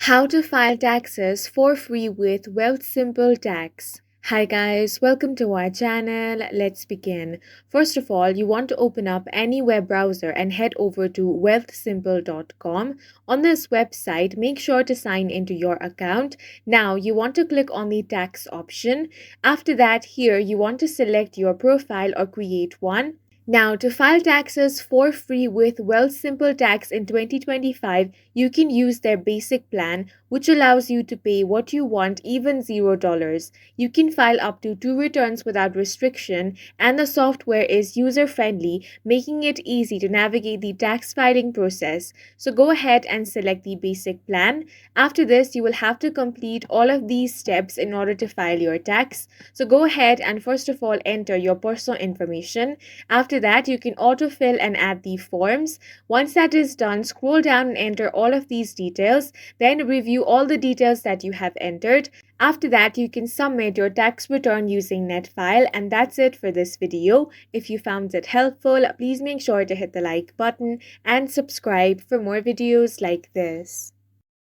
How to file taxes for free with Wealthsimple Tax. Hi guys, welcome to our channel. Let's begin. First of all, you want to open up any web browser and head over to wealthsimple.com. On this website, make sure to sign into your account. Now, you want to click on the tax option. After that, here you want to select your profile or create one. Now, to file taxes for free with Wealthsimple Tax in 2025, you can use their basic plan, which allows you to pay what you want, even $0. You can file up to 2 returns without restriction, and the software is user-friendly, making it easy to navigate the tax filing process. So go ahead and select the basic plan. After this, you will have to complete all of these steps in order to file your tax. So go ahead and first of all enter your personal information. After that, you can autofill and add the forms. Once that is done, scroll down and enter all of these details. Then review all the details that you have entered. After that, you can submit your tax return using NetFile, and that's it for this video. If you found it helpful, please make sure to hit the like button and subscribe for more videos like this.